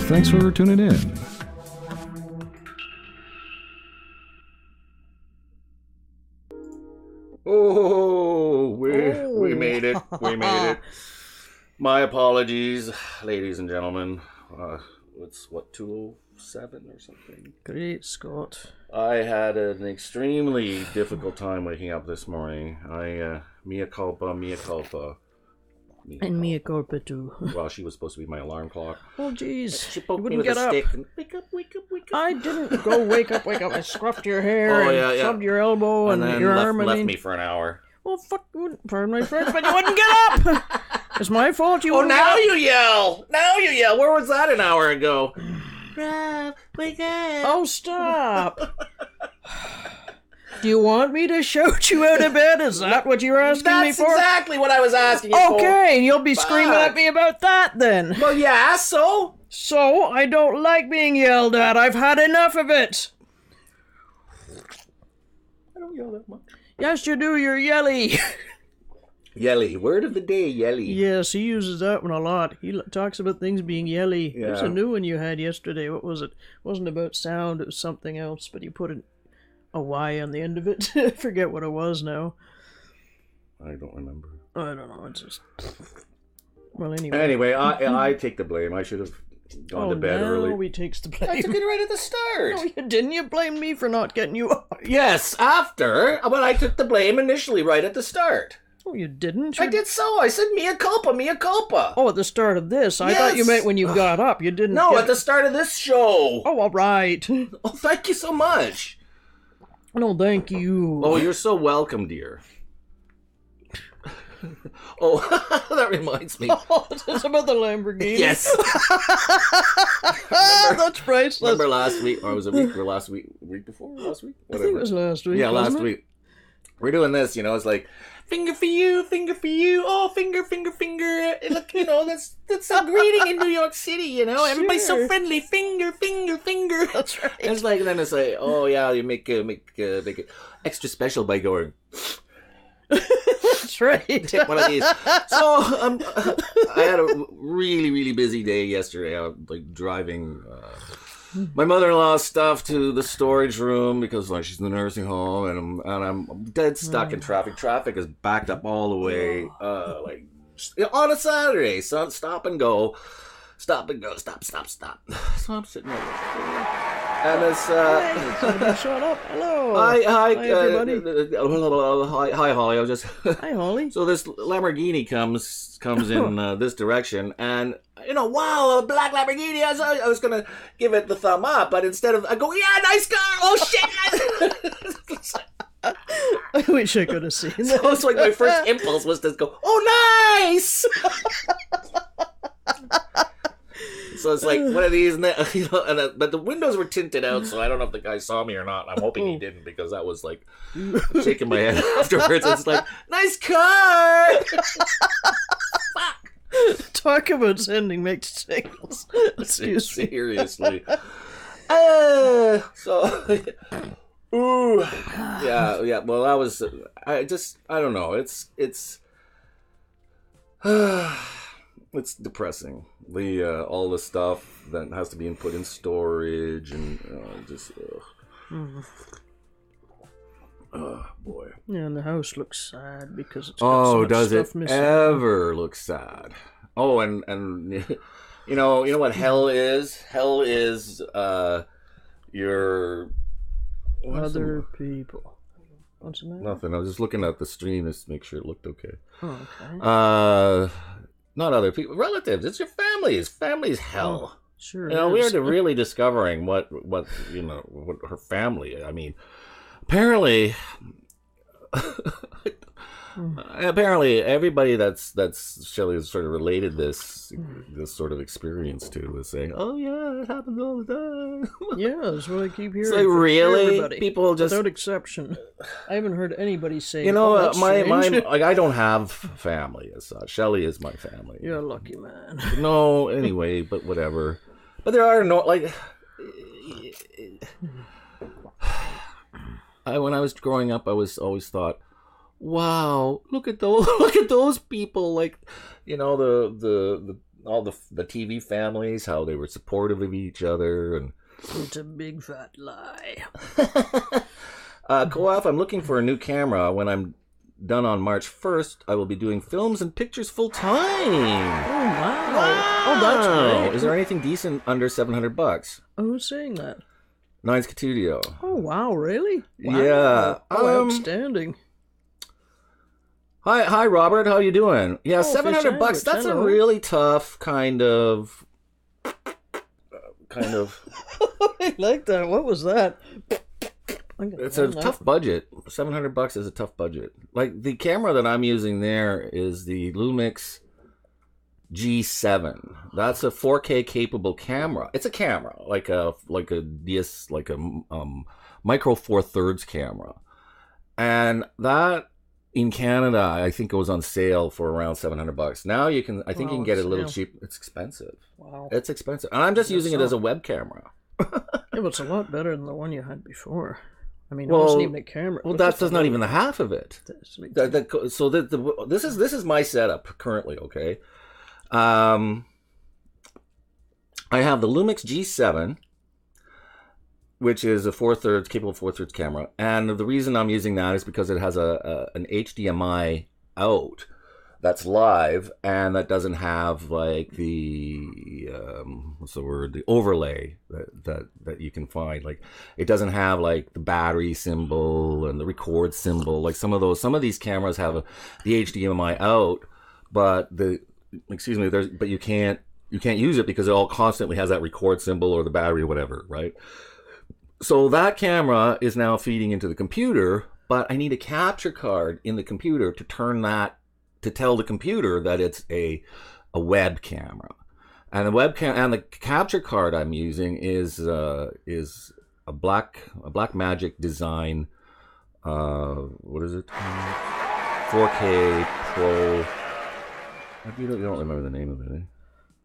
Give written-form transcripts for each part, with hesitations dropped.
thanks for tuning in. Oh, we made it. We made it. My apologies, ladies and gentlemen. It's what, 2:07 or something? Great Scott. I had an extremely difficult time waking up this morning. Mea culpa, mea culpa. And mea culpa too. Well, she was supposed to be my alarm clock. Oh, jeez. She poked You me wouldn't with get a up. stick and wake up, wake up, wake up. I didn't go wake up. I scruffed your hair Oh, and yeah, yeah. shoved your elbow and then your left, arm. left me for an hour. Well, fuck, pardon my French, but you wouldn't get up! It's my fault you Oh, wouldn't now get up. you yell! Now you yell! Where was that an hour ago? Rob, wake up! Oh, stop! Do you want me to shout you out of bed? Is that what you're asking me That's for? exactly what I was asking you for. Okay, you'll be screaming at me about that then. Well, yeah, so? So, I don't like being yelled at. I've had enough of it. I don't yell that much. Yes, you do. You're yelly. Yelly. Word of the day, yelly. Yes, he uses that one a lot. He talks about things being yelly. Yeah. There's a new one you had yesterday. What was it? It wasn't about sound. It was something else, but he put a Y on the end of it. I forget what it was now. I don't remember. I don't know. It's just... Well, anyway. Anyway, I take the blame. I should have gone to bed early. Oh, he takes the blame. I took it right at the start. No, you didn't. You blamed me for not getting you up. Yes, after. But I took the blame initially right at the start. Oh, you didn't? I did so. I said mea culpa, mea culpa. Oh, at the start of this. I thought you Yes. meant when you got up. You didn't. No, at the start of this show. Oh, all right. Oh, thank you so much. No, thank you. Oh, you're so welcome, dear. Oh, that reminds me. Oh, it's about the Lamborghini. Yes. That's priceless. Remember last week, or was it week, or last week before? Last week? I think it was last week. Yeah, last wasn't it? week. We're doing this, it's like, finger for you, oh, finger, finger, finger. Look, that's a greeting in New York City, Everybody's so Sure. friendly, finger, finger, finger. That's right. And then it's like, oh yeah, you make it extra special by going, That's right. take one of these. So I had a really, really busy day yesterday. I was like driving my mother-in-law's stuff to the storage room because she's in the nursing home, and I'm dead stuck in traffic. Traffic is backed up all the way, on a Saturday. So stop and go, stop. So I'm sitting there. And it's Somebody shut up. Hello. hi, everybody. Hi, Holly. I was just Hi, Holly. So this Lamborghini comes in this direction, and wow, a black Lamborghini. I was gonna give it the thumb up, but instead of I go, yeah, nice car. Oh shit! I wish I could have seen that. So it's like my first impulse was to go, oh nice. So it's like one of these, but the windows were tinted out, so I don't know if the guy saw me or not. I'm hoping he didn't, because that was like shaking my head afterwards. It's like, nice car. Fuck. Talk about sending mixed signals. Excuse me. Seriously. So, ooh, yeah. Well, that was. I don't know. It's depressing. All the stuff that has to be put in storage and oh boy. Yeah, and the house looks sad because it's got so much does it stuff missing. ever look sad? Oh, and you know what hell is? Hell is your Other people. What's the matter? Nothing. I was just looking at the stream just to make sure it looked okay. Oh, okay. Not other people, relatives. It's your family. Family's hell. Oh, sure. We're really discovering what her family. I mean, apparently, everybody that's Shelley has sort of related this sort of experience to is saying, "Oh yeah, it happens all the time." Yeah, that's what I keep hearing. It's like, from really, everybody, people just without exception. I haven't heard anybody say. my strange." like, I don't have family as such. Shelley is my family. You're a lucky man. No, anyway, but whatever. But there are no like. When I was growing up, I was always thought, wow, look at those people, like, the all the TV families, how they were supportive of each other, and It's a big fat lie. Co-op, I'm looking for a new camera. When I'm done on March 1st, I will be doing films and pictures full time. Oh, wow. Wow. Oh, that's great. Is there anything decent under $700? Who's saying that? Nines Studio. Oh, wow, really? Wow. Yeah. Oh, outstanding. Hi, Robert. How you doing? Yeah, Oh, $700. fish That's sandwich, a hello. really tough kind of. I like that. What was that? It's a tough budget. $700 is a tough budget. Like the camera that I'm using there is the Lumix G7. That's a 4K capable camera. It's a camera, like a micro four thirds camera, and that in Canada I think goes on sale for around $700. Now you can, I think you can get it a little cheap. It's expensive. Wow. It's expensive, and I'm just using it as a web camera. Yeah, but it's a lot better than the one you had before. I mean, it Well, wasn't even a camera. Well, that's not even the half of it. This is my setup currently. Okay, I have the Lumix G7, which is a capable 4/3 camera, and the reason I'm using that is because it has an HDMI out that's live, and that doesn't have like the the overlay that you can find. Like it doesn't have like the battery symbol and the record symbol. Like some of these cameras have the HDMI out, but you can't use it because it all constantly has that record symbol or the battery or whatever, right? So that camera is now feeding into the computer, but I need a capture card in the computer to turn that, to tell the computer that it's a web camera. And the capture card I'm using is a Black Magic design. What is it? 4K Pro. You don't remember the name of it, eh?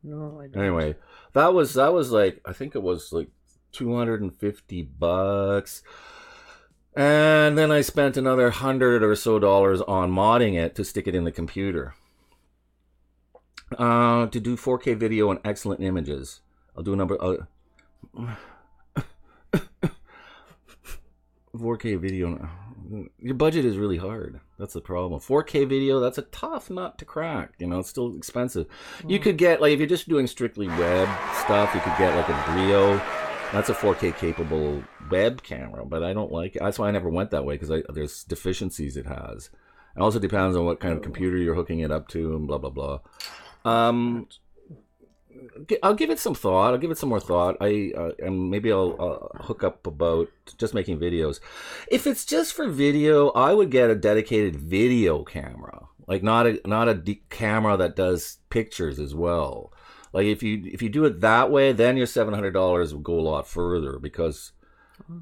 No, I don't. Anyway, that was like, I think it was like $250, and then I spent another $100 or so on modding it to stick it in the computer to do 4K video and excellent images. I'll do a number 4K video. Your budget is really hard. That's the problem. 4K video, that's a tough nut to crack. It's still expensive. You could get, like, if you're just doing strictly web stuff, you could get like a Brio. That's a 4K capable web camera, but I don't like it. That's why I never went that way, because there's deficiencies it has. It also depends on what kind of computer you're hooking it up to and blah, blah, blah. I'll give it some thought. I'll give it some more thought. And maybe I'll hook up about just making videos. If it's just for video, I would get a dedicated video camera, like not a camera that does pictures as well. Like if you do it that way, then your $700 will go a lot further, because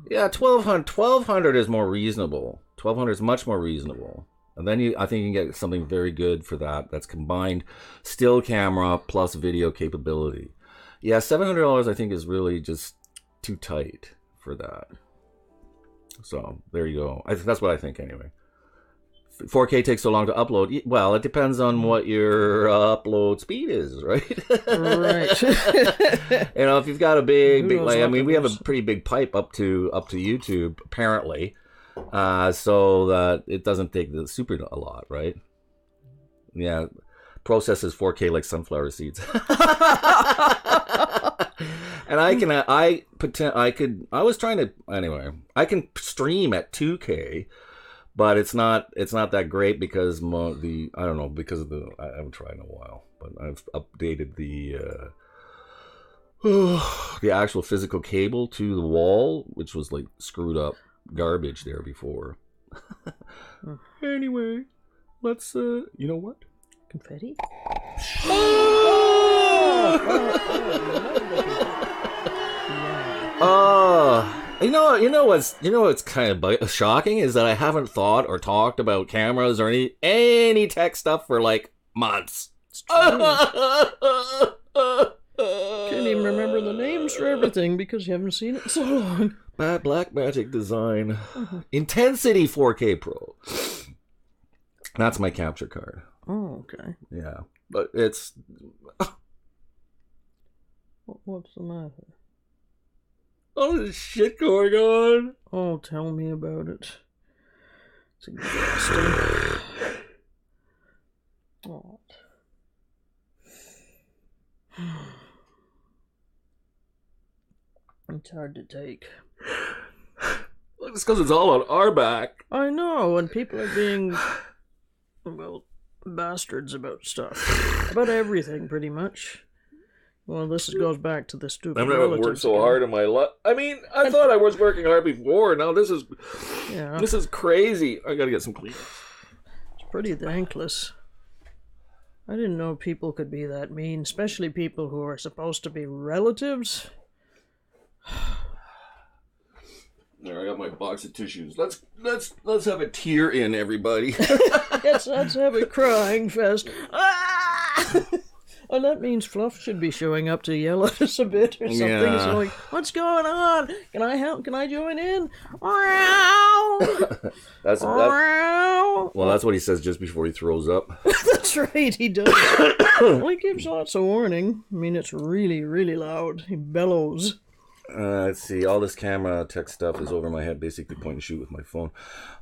$1,200 is more reasonable. $1,200 is much more reasonable. And then I think you can get something very good for that. That's combined still camera plus video capability. Yeah, $700 I think is really just too tight for that. So there you go. That's what I think anyway. 4K takes so long to upload. Well, it depends on what your upload speed is, right? Right. If you've got a big we have a pretty big pipe up to YouTube apparently. So that it doesn't take the super a lot, right? Yeah, processes 4K like sunflower seeds. And I can stream at 2K, but it's not that great because I haven't tried in a while, but I've updated the actual physical cable to the wall, which was like screwed up garbage there before. Anyway, let's you know what? Confetti? You know what's kind of shocking is that I haven't thought or talked about cameras or any tech stuff for like months. Can't even remember the names for everything because you haven't seen it in so long. Black Magic design. Intensity 4K Pro. That's my capture card. Oh, okay. Yeah. But it's What's the matter? All this shit going on. Oh, tell me about it. It's exhausting. Oh. It's hard to take. Well, it's because it's all on our back. I know, and people are being, well, bastards about stuff. About everything, pretty much. Well, this goes back to the stupid I've never worked so hard in my life. I mean, I thought I was working hard before. Now this is crazy. I gotta get some Kleenex. It's pretty thankless. I didn't know people could be that mean, especially people who are supposed to be relatives. There, I got my box of tissues. Let's have a tear in, everybody. Let's have a crying fest. Ah! Oh, that means Fluff should be showing up to yell at us a bit or something. Yeah. So like, what's going on? Can I help? Can I join in? Well, that's what he says just before he throws up. That's right, he does. Well, he gives lots of warning. I mean, it's really, really loud. He bellows. Let's see. All this camera tech stuff is over my head. Basically, point and shoot with my phone.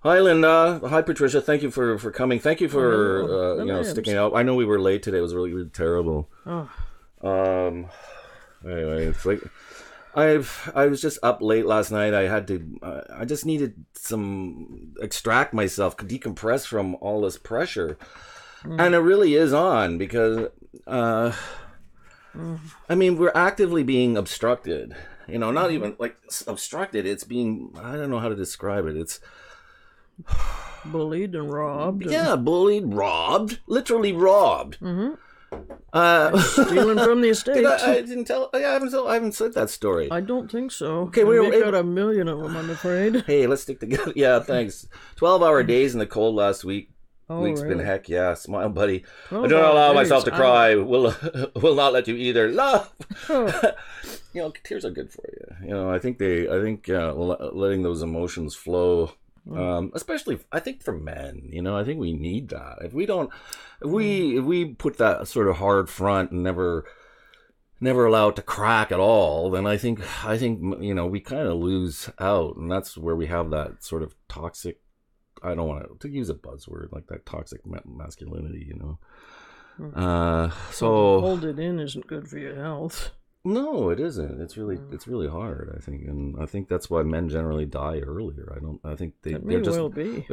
Hi, Linda. Hi, Patricia. Thank you for coming. Thank you for sticking out. I know we were late today. It was really, really terrible. Oh. Anyway, it's like I was just up late last night. I had to. I just needed some extract myself, decompress from all this pressure, and it really is on because. I mean, we're actively being obstructed. You know, not even like obstructed. It's being, I don't know how to describe it. It's bullied and robbed. Yeah, bullied, robbed, literally robbed. Mm-hmm. Stealing from the estate. I didn't tell. I haven't said that story. I don't think so. Okay, we've got a million of them, I'm afraid. Hey, let's stick together. Yeah, thanks. 12-hour days in the cold last week. Week's really? been heck, yeah. Smile, buddy. I don't allow myself to cry. Will not let you either. Love. You know, tears are good for you. You know, I think letting those emotions flow, especially I think for men. You know, I think we need that. If we put that sort of hard front and never allow it to crack at all, then I think you know we kind of lose out, and that's where we have that sort of toxic. I don't want to use a buzzword like that, toxic masculinity, you know. So hold it in isn't good for your health. No, it isn't. It's really hard, I think, and I think that's why men generally die earlier. I think they're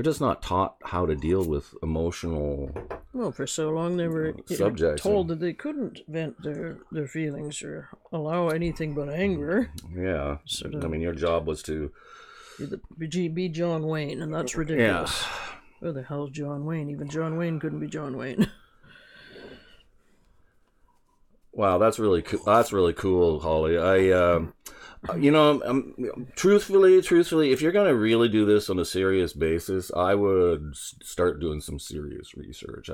just not taught how to deal with emotional. Well, for so long they were subjects told that they couldn't vent their feelings or allow anything but anger. Yeah, I mean, your job was to. Be John Wayne, and that's ridiculous. Yeah. Where the hell's John Wayne? Even John Wayne couldn't be John Wayne. Wow, that's really cool, Holly. You know, truthfully, if you're gonna really do this on a serious basis, I would start doing some serious research.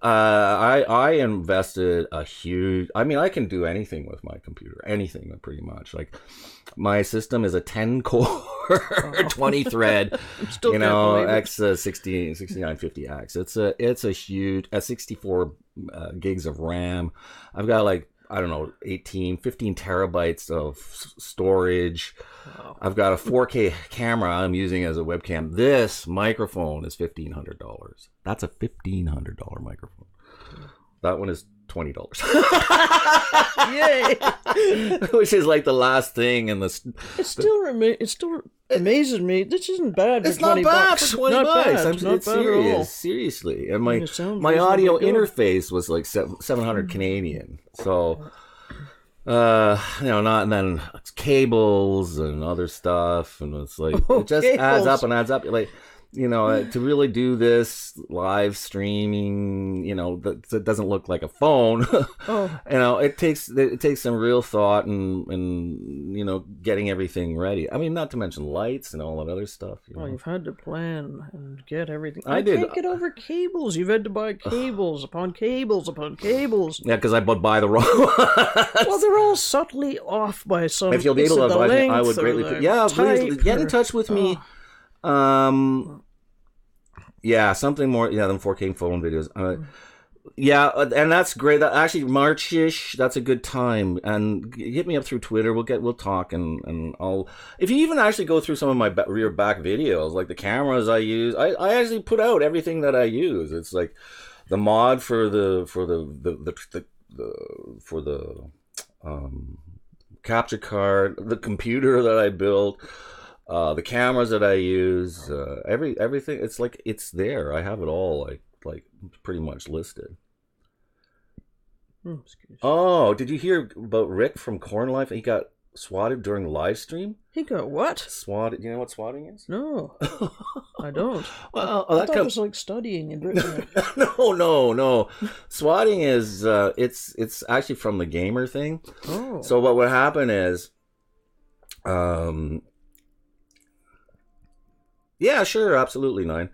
I invested a huge. I mean, I can do anything with my computer, anything pretty much. Like, my system is a 10-core, 20-thread, you know, X6950X. It's a huge, at 64 gigs of RAM. I've got like, I don't know, 15 terabytes of storage. Wow. I've got a 4K camera I'm using as a webcam. This microphone is $1,500. That's a $1,500 microphone. That one is $20. Yay! Which is like the last thing in the. It still amazes me. This isn't bad. It's not bad for $20. It's serious, seriously. And my audio interface was like 700 Canadian. So, you know, and then it's cables and other stuff, and it's like it just adds up and adds up. Like, you know, to really do this live streaming, you know, that doesn't look like a phone. You know, it takes some real thought and you know, getting everything ready. I mean, not to mention lights and all that other stuff. You've had to plan and get everything. I did. Can't get over cables. You've had to buy cables upon cables upon cables. Yeah, because I would buy the wrong ones. Well, they're all subtly off by some. If you'll be able to advise me, I would greatly. Yeah, please get in touch with me. Yeah, something more than 4K phone videos. Yeah, and that's great. That actually March-ish, that's a good time. And hit me up through Twitter. We'll talk, and I'll. If you even actually go through some of my rear back videos, like the cameras I use, I actually put out everything that I use. It's like the mod for the capture card, the computer that I built, the cameras that I use, everything. It's like it's there. I have it all like pretty much listed. Oh, did you hear about Rick from Corn Life? He got swatted during the live stream. He got what? Swatted. You know what swatting is? No, I don't. Well, I thought it was like studying in Britain. No. Swatting is it's actually from the gamer thing. Oh. So what would happen is, yeah, sure, absolutely, Nine.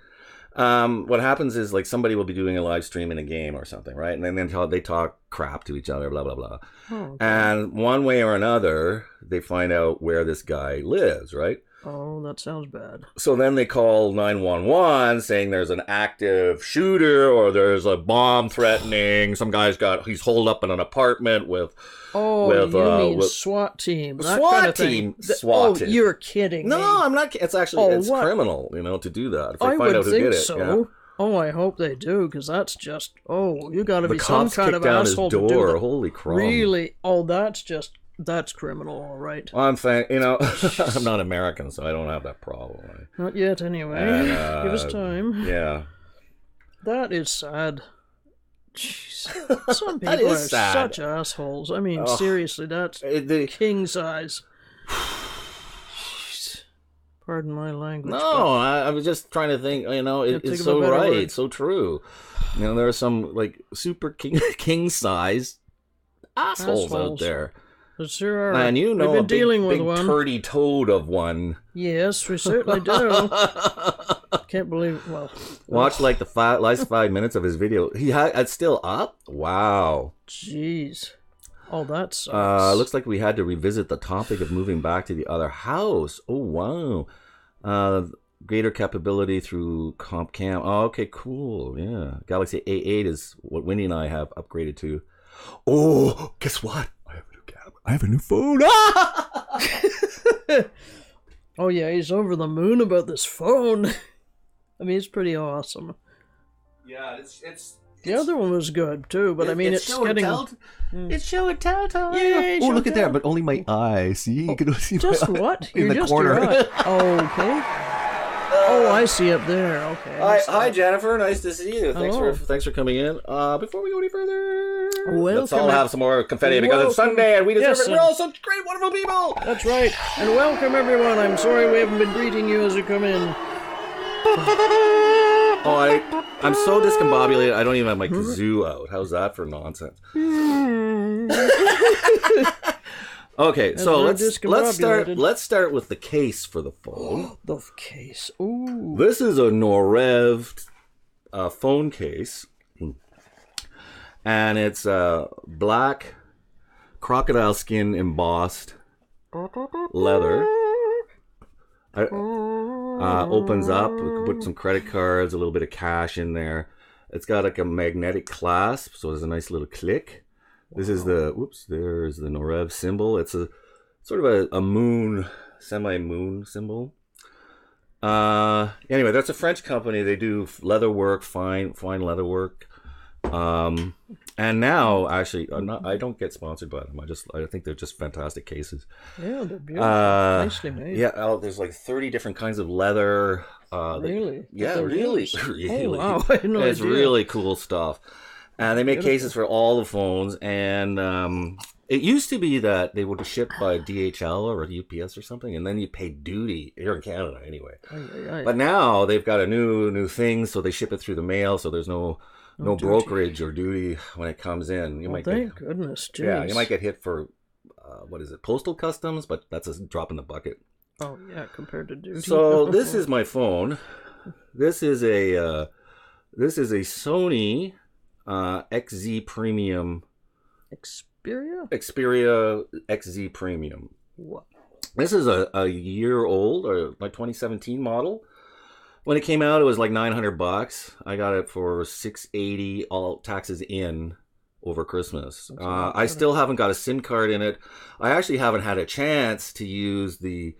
What happens is like somebody will be doing a live stream in a game or something, right? And then they talk crap to each other, blah blah blah. Oh, okay. And one way or another, they find out where this guy lives, right? Oh, that sounds bad. So then they call 911 saying there's an active shooter or there's a bomb threatening. Some he's holed up in an apartment with. Oh, you mean SWAT team? That SWAT kind of team. Thing. SWAT team. You're kidding me. No, I'm not. It's actually it's what? criminal, to do that. If they I find would out who think did it. so. Yeah. Oh, I hope they do, because that's just. Oh, you got to The be some cops kind kicked of down his asshole to do door. that. Holy crap! Really? Oh, that's criminal, all right. I'm I'm not American, so I don't have that problem. Right? Not yet, anyway. And, Give us time. Yeah. That is sad. Jeez. Some people are sad. such assholes. I mean, seriously, that's king size. Pardon my language. No, I was just trying to think. It's so right. It's so true. There are some like super king size assholes out there. There sure are. And we've been dealing with big one. Turdy toad of one. Yes, we certainly do. Can't believe it. Well, watch like the last 5 minutes of his video. It's still up. Wow. Jeez. Oh, that sucks. Looks like we had to revisit the topic of moving back to the other house. Oh wow. Greater capability through comp cam. Oh, okay, cool. Yeah. Galaxy A8 is what Winnie and I have upgraded to. Oh, guess what? I have a new phone. Oh yeah, he's over the moon about this phone. I mean, it's pretty awesome. Yeah, it's the other one was good too, but I mean, it's getting. It's show and tell time. Yeah, oh, look at there, but only my eye. See, you can see just my what? in You're the just corner. Your eye. Oh, okay. Oh, I see up there. Okay. Hi, Jennifer. Nice to see you. Hello. Thanks for coming in. Before we go any further, let's welcome. all have some more confetti because it's Sunday and we deserve Yes, it. We're all such great, wonderful people. That's right. And welcome everyone. I'm sorry we haven't been greeting you as you come in. Oh, I'm so discombobulated. I don't even have my kazoo out. How's that for nonsense? Okay, so let's start with the case for the phone. The case. Ooh. This is a Norev phone case, and it's black crocodile skin embossed leather. Opens up. We can put some credit cards, a little bit of cash in there. It's got like a magnetic clasp, so there's a nice little click. This is there's the Norev symbol. It's a sort of a moon, semi-moon symbol. Anyway, that's a French company. They do leather work, fine leather work. And now, actually, I don't get sponsored by them. I think they're just fantastic cases. Yeah, they're beautiful. Nicely made. Yeah, there's like 30 different kinds of leather. Really? Really. Oh, wow. I had no It's idea. really cool stuff. And they make cases for all the phones. And it used to be that they would ship by DHL or UPS or something, and then you pay duty here in Canada anyway. But now they've got a new thing, so they ship it through the mail, so there's no brokerage or duty when it comes in. Thank goodness. Geez. Yeah, you might get hit for postal customs, but that's a drop in the bucket. Oh yeah, compared to duty. So this is my phone. This is a Sony XZ Premium. Xperia XZ Premium. What? This is a year old, or my 2017 model. When it came out, it was like $900. I got it for $680, all taxes in, over Christmas. I still haven't got a SIM card in it. I actually haven't had a chance to use the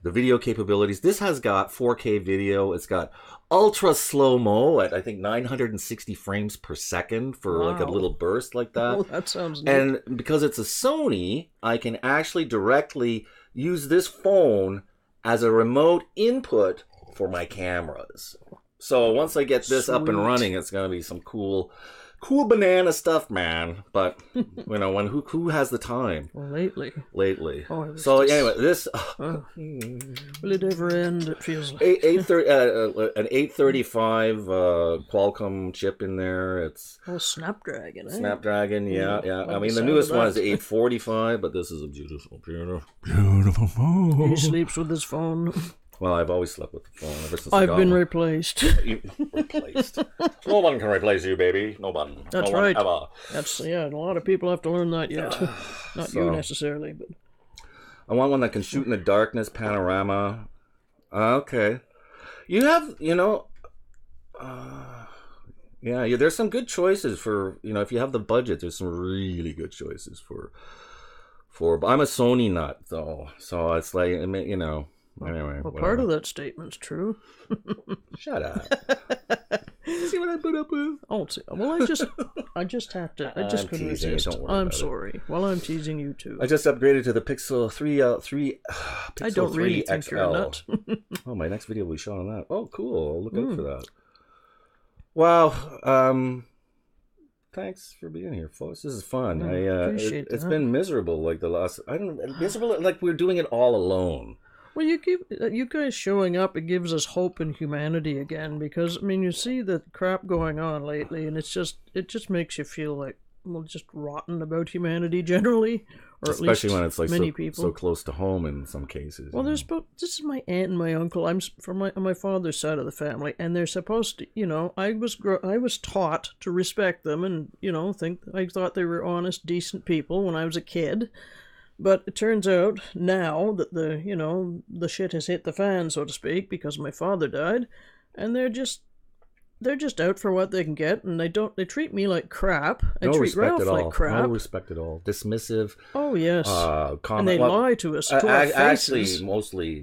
video capabilities. This has got 4K video. It's got ultra slow-mo at, I think, 960 frames per second for like a little burst like that. Oh, that sounds neat. And because it's a Sony, I can actually directly use this phone as a remote input for my cameras. So once I get this up and running, it's going to be some cool banana stuff, man. But, you know, who has the time? Well, lately. Oh, So anyway, this... will it ever end? It feels like... an 835 Qualcomm chip in there. It's... Oh, Snapdragon, eh? Snapdragon, yeah. I mean, the sound newest of one that. is 845, but this is a beautiful phone. He sleeps with his phone. Well, I've always slept with the phone ever since I've been replaced. replaced. No one can replace you, baby. No one. That's no one right. Ever. That's a lot of people have to learn that yet. Not you necessarily, but I want one that can shoot in the darkness, panorama. Okay. You have, there's some good choices for, if you have the budget, there's some really good choices for, but I'm a Sony nut, though. So it's like, anyway. well, part of that statement's true. Shut up. See what I put up with? Oh, well, I just have to. I just couldn't teasing, resist. don't worry I'm about sorry. Well, I'm teasing you too. I just upgraded to the Pixel 3, Pixel I don't 3 really think XL. you're a nut. Oh, my next video will be shot on that. Oh, cool. I'll look out for that. Wow. Thanks for being here, folks. This is fun. It's been miserable like the last. Miserable like we're doing it all alone. Well, you guys showing up, it gives us hope in humanity again, because I mean, you see the crap going on lately, and it just makes you feel like, well, just rotten about humanity generally, or especially at least when it's like many people. so close to home in some cases. Well, this is my aunt and my uncle. I'm from my father's side of the family, and they're supposed to, I was taught to respect them, and I thought they were honest, decent people when I was a kid. But it turns out now that the shit has hit the fan, so to speak, because my father died, and they're just out for what they can get, and they treat me like crap. I treat Ralph like crap. No respect at all. Dismissive. Oh yes. And they lie to us to our faces. Actually, mostly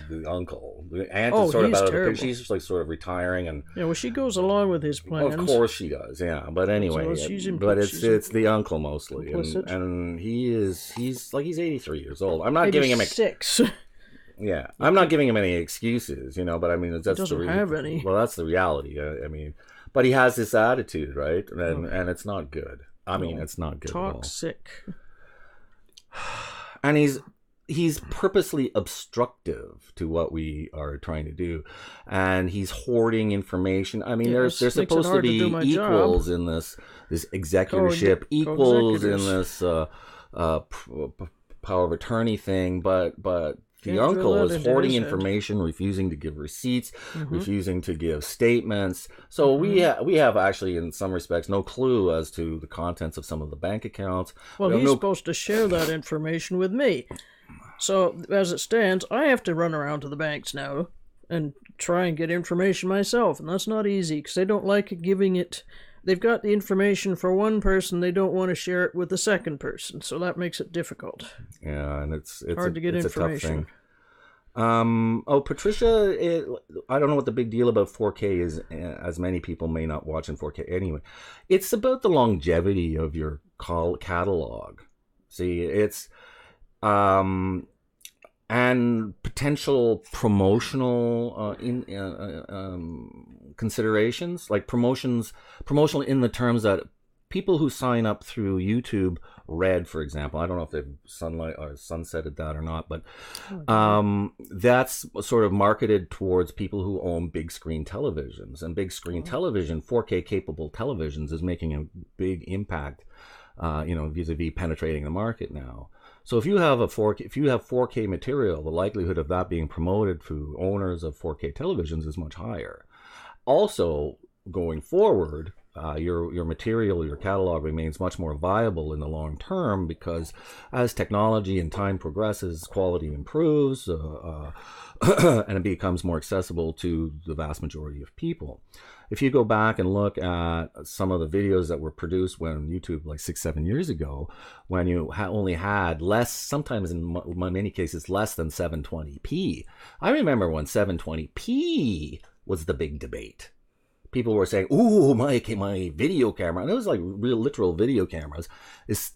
the uncle. The aunt Oh, is sort of he's out of the terrible. picture. She's just like sort of retiring, and Yeah, well, she goes along with his plans. of course she does. Yeah, but anyway, So she's but it's the uncle mostly, Implicit. and he's 83 years old. I'm not giving him 6. Yeah, I'm not giving him any excuses, but I mean that's doesn't have any. Well, that's the reality. I mean, but he has this attitude, right? And it's not good. I mean, it's not good Toxic. at all. And he's purposely obstructive to what we are trying to do, and he's hoarding information. I mean, there's supposed to be equals in this executorship, equals in this power of attorney thing, but the uncle is hoarding information, refusing to give receipts, refusing to give statements. So we have actually, in some respects, no clue as to the contents of some of the bank accounts. Well, he's supposed to share that information with me. So, as it stands, I have to run around to the banks now and try and get information myself. And that's not easy, because they don't like giving it. They've got the information for one person, they don't want to share it with the second person. So that makes it difficult. Yeah, and it's hard to get information. A tough thing. Patricia, I don't know what the big deal about 4K is, as many people may not watch in 4K anyway. It's about the longevity of your catalog. See, it's and potential promotional considerations, like promotional in the terms that people who sign up through YouTube Red, for example, I don't know if they've sunsetted that or not, but that's sort of marketed towards people who own big screen televisions, and big screen television, 4K capable televisions, is making a big impact, vis-a-vis penetrating the market now. So if you have 4K material, the likelihood of that being promoted to owners of 4K televisions is much higher. Also, going forward, your material, your catalog remains much more viable in the long term, because as technology and time progresses, quality improves, and it becomes more accessible to the vast majority of people. If you go back and look at some of the videos that were produced when YouTube, like 6-7 years ago, when you only had less, sometimes in many cases, less than 720p. I remember when 720p was the big debate. People were saying, "Ooh, my video camera," and it was like real literal video cameras,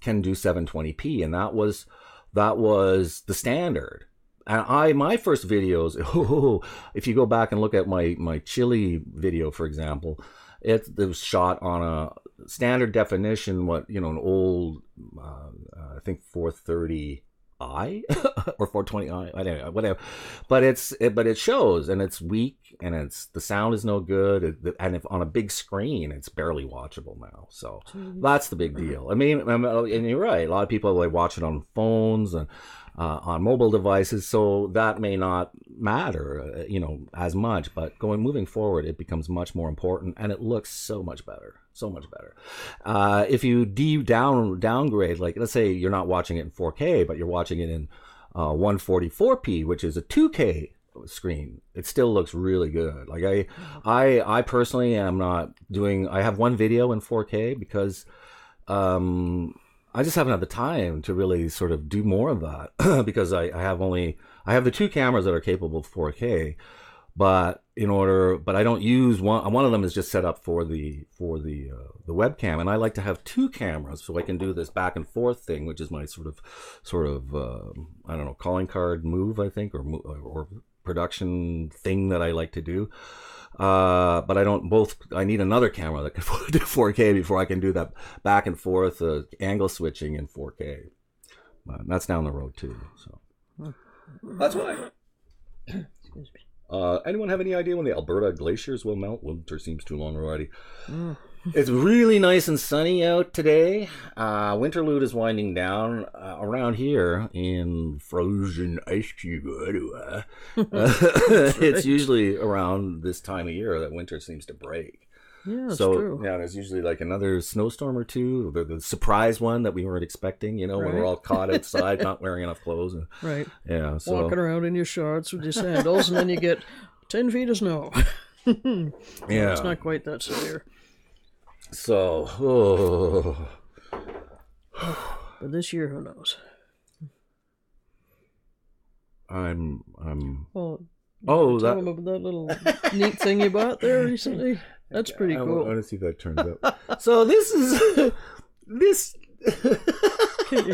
can do 720p, and that was the standard. And my first videos, if you go back and look at my chili video, for example, it was shot on a standard definition, an old, I think 430i or 420i, I don't know, whatever. But it shows, and it's weak, and the sound is no good, and if on a big screen, it's barely watchable now. So that's the big deal. I mean, and you're right. A lot of people like watch it on phones and on mobile devices, so that may not matter, as much. But moving forward, it becomes much more important, and it looks so much better. If you downgrade, like let's say you're not watching it in 4K, but you're watching it in 144p, which is a 2K screen, it still looks really good. Like I personally am not doing. I have one video in 4K because I just haven't had the time to really sort of do more of that because I have the two cameras that are capable of 4K, but I don't use one. One of them is just set up for the webcam, and I like to have two cameras so I can do this back and forth thing, which is my sort of I don't know, calling card move, I think, or production thing that I like to do. But I need another camera that can do 4K before I can do that back and forth angle switching in 4K. That's down the road too. So that's why. Excuse me. Anyone have any idea when the Alberta glaciers will melt? Winter seems too long already. It's really nice and sunny out today. Winterlude is winding down around here in frozen ice cube. It's usually around this time of year that winter seems to break. Yeah, that's true. Yeah, there's usually like another snowstorm or two, the surprise one that we weren't expecting, when we're all caught outside, not wearing enough clothes. Right. Yeah. So walking around in your shorts with your sandals, and then you get 10 feet of snow. Yeah. It's not quite that severe. So, but this year, who knows? Well, tell them about that little neat thing you bought there recently. That's pretty cool. I want to see if that turns out. So this is this.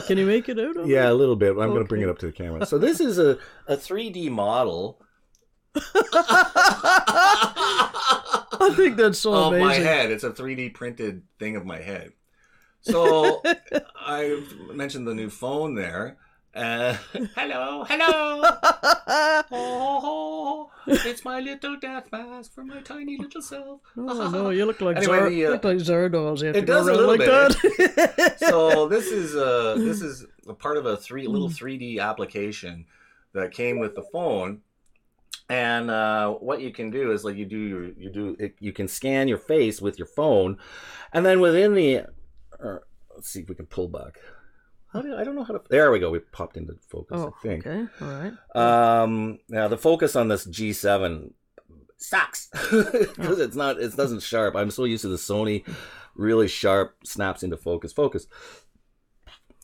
Can you make it out? Yeah, a little bit. I'm going to bring it up to the camera. So this is a 3D model. I think that's so amazing. Of my head. It's a 3D printed thing of my head. So I mentioned the new phone there. Hello. Oh, it's my little death mask for my tiny little self. Oh, no, you look like anyway, Zardoz. It does a little bit. That. So this is a part of a little 3D application that came with the phone. And what you can do is like you can scan your face with your phone, and then within the let's see if we can pull back. I don't know how to. There we go. We popped into focus. I think. Okay. All right. Now the focus on this G7 sucks because it doesn't sharp. I'm so used to the Sony really sharp snaps into focus.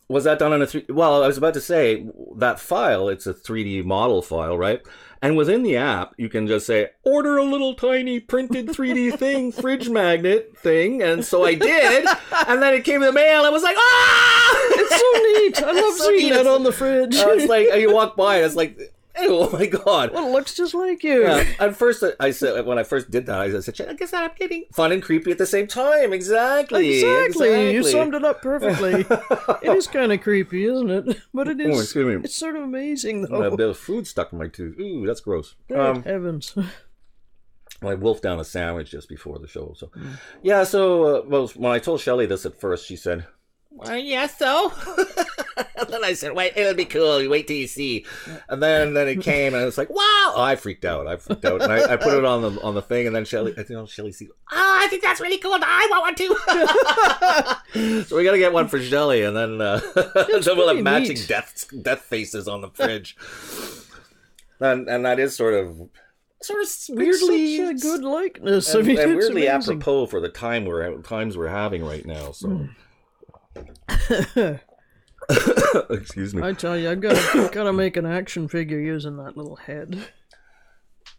Was that done on a 3? Well, I was about to say that file. It's a 3D model file, right? And within the app, you can just say, order a little tiny printed 3D thing, fridge magnet thing. And so I did. And then it came in the mail. I was like, ah! It's so neat. I love seeing that on the fridge. It's like, you walk by and it's like, oh my God. Well, it looks just like you. Yeah. At first, I said, when I first did that, I said, I guess I'm getting fun and creepy at the same time. Exactly. You summed it up perfectly. It is kind of creepy, isn't it? But it is. Oh, excuse me. It's sort of amazing, though. A bit of food stuck in my tooth. Ooh, that's gross. Good heavens. I wolfed down a sandwich just before the show. So, yeah. So, when I told Shelley this at first, she said, "Well, yeah, so." And then I said, wait, it'll be cool. You wait till you see. And then it came, and it's like, wow. Oh, I freaked out. And I put it on the thing, and then Shelly sees, I think that's really cool. I want one too. So we got to get one for Shelly, and then we'll have matching death faces on the fridge. And that is sort of weirdly such a good likeness. And weirdly apropos for the times we're having right now. So, excuse me. I tell you, I've got to make an action figure using that little head.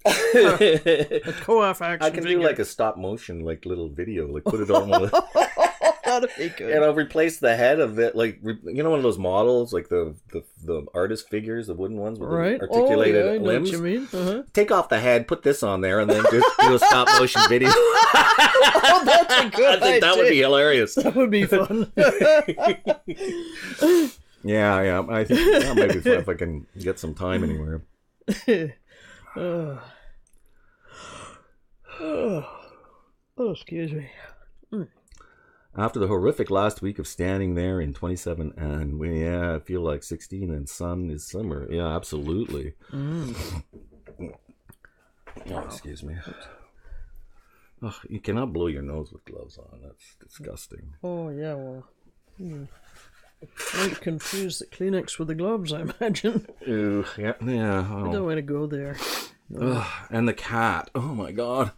A co-op action. I can do like a stop motion, like little video, like put it on one of that'd be good. And I'll replace the head of it, like one of those models, like the artist figures, the wooden ones with the articulated limbs. Know what you mean. Uh-huh. Take off the head, put this on there, and then just do a stop motion video. Oh, that's a good idea. That would be hilarious. That would be fun. Yeah. I think that might be fun if I can get some time anywhere. Excuse me. After the horrific last week of standing there in 27 and I feel like 16 and sun is summer. Yeah, absolutely. Oh, excuse me. Oh, you cannot blow your nose with gloves on. That's disgusting. Oh, yeah, well. Might confuse the Kleenex with the gloves, I imagine. Ew, yeah. I don't want to go there. No. And the cat. Oh, my God.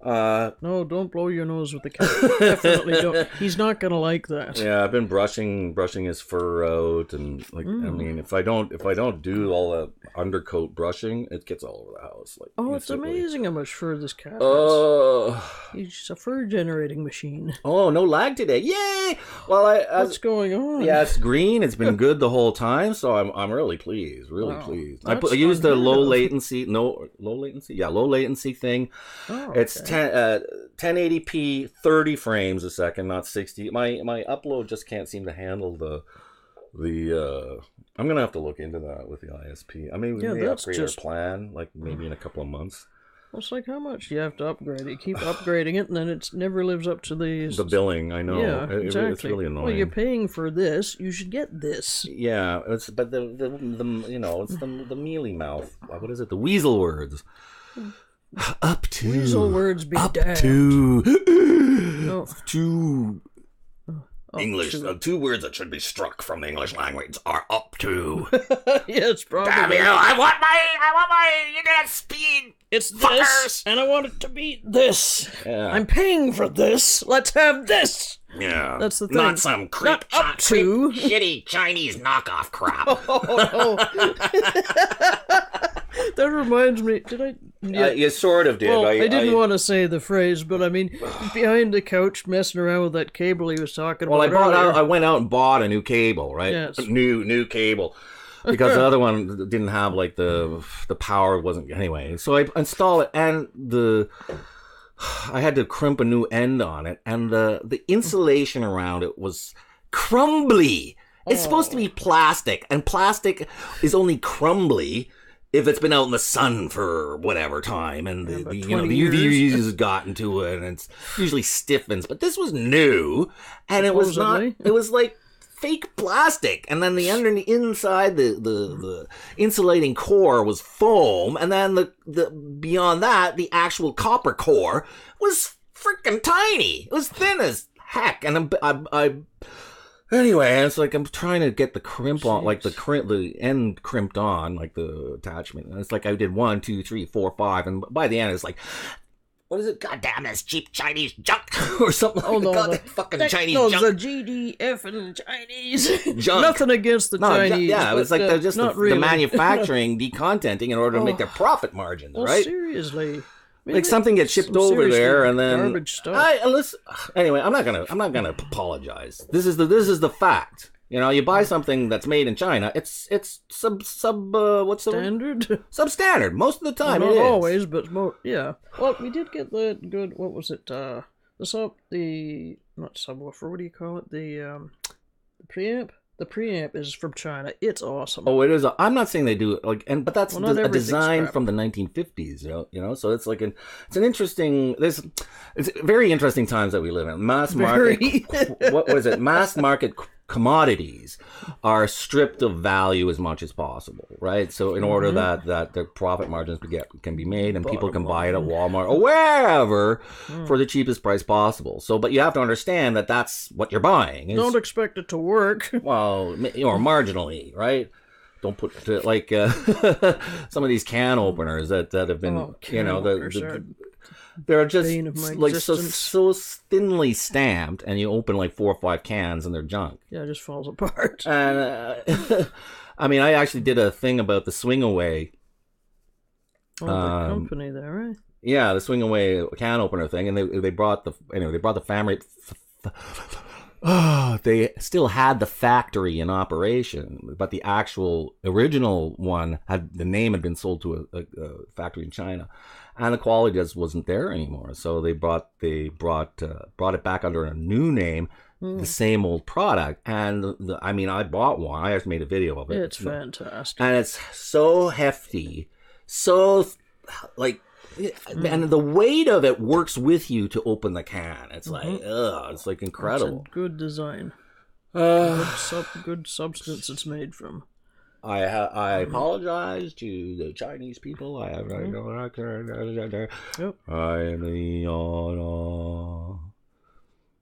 No, don't blow your nose with the cat. Definitely don't. He's not gonna like that. Yeah, I've been brushing his fur out, and I mean, if I don't do all the undercoat brushing, it gets all over the house. Like, it's amazing how much fur this cat has. He's a fur generating machine. Oh, no lag today! Yay! Well, what's going on? Yeah, it's green. It's been good the whole time, so I'm really pleased. Really pleased. I used the low latency thing. Oh, it's 1080p 30 frames a second, not 60. My upload just can't seem to handle the I'm gonna have to look into that with the ISP. I mean, we may upgrade our plan, like maybe in a couple of months. Well, it's like how much you have to upgrade it. You keep upgrading it, and then it never lives up to the billing. I know. Yeah, exactly. It's really annoying. Well, you're paying for this. You should get this. Yeah, but the mealy mouth. What is it? The weasel words. Up to weasel words be up damned. To English. Two words that should be struck from the English language are up to. Yes, probably. Damn you! I want my internet speed. It's fuckers. This, and I want it to be this. Yeah. I'm paying for this. Let's have this. Yeah, that's the thing. Not some shitty Chinese knockoff crap. Oh no. That reminds me. Did I? Yeah. You sort of did. Well, I didn't want to say the phrase, but I mean, behind the couch, messing around with that cable he was talking about. I went out and bought a new cable, right? Yes. New cable, because the other one didn't have like the power wasn't anyway. So I installed it, and I had to crimp a new end on it, and the insulation around it was crumbly. It's supposed to be plastic, and plastic is only crumbly if it's been out in the sun for whatever time, and the UV has gotten to it, and it's usually stiffens. But this was new, and it was not. It was like fake plastic, and then the inside the insulating core was foam, and then the beyond that, the actual copper core was freaking tiny. It was thin as heck, and anyway, it's like I'm trying to get the crimp on, like the end crimped on, like the attachment. And it's like I did 1, 2, 3, 4, 5, and by the end it's like, what is it? God damn, that's cheap Chinese junk or something. The fucking Chinese junk. The GDF and Chinese junk. Nothing against the Chinese. Yeah, it was like they're just the manufacturing decontenting in order to make their profit margins, right? Seriously. Like something gets shipped over there, and then garbage stuff. Anyway, I'm not gonna apologize. This is the fact. You know, you buy something that's made in China. It's what's the standard? Substandard most of the time. Well, not always, but yeah. Well, we did get the good. What was it? Not subwoofer. What do you call it? The preamp. The preamp is from China. It's awesome. Oh, it is. I'm not saying they do it but that's a design from the 1950s. You know, so it's like it's an interesting. It's very interesting times that we live in. Mass market. What was it? Mass market commodities are stripped of value as much as possible, right? So in order that the profit margins can be made and people can buy it at Walmart or wherever for the cheapest price possible. So, but you have to understand that that's what you're buying. Don't expect it to work. Well, or marginally, right? Don't put like some of these can openers that have been, they're just like so thinly stamped, and you open like 4 or 5 cans and they're junk. Yeah, it just falls apart. And I mean, I actually did a thing about the Swing Away. Oh, the company there, right? Yeah, the Swing Away can opener thing, and they brought the family. They still had the factory in operation, but the actual original one the name had been sold to a factory in China, and the quality just wasn't there anymore. So they brought it back under a new name, the same old product. And I mean, I bought one. I actually made a video of it. It's fantastic, and it's so hefty, so like. And the weight of it works with you to open the can. It's like, it's like incredible. It's a good design. Good substance it's made from. I apologize to the Chinese people. I am the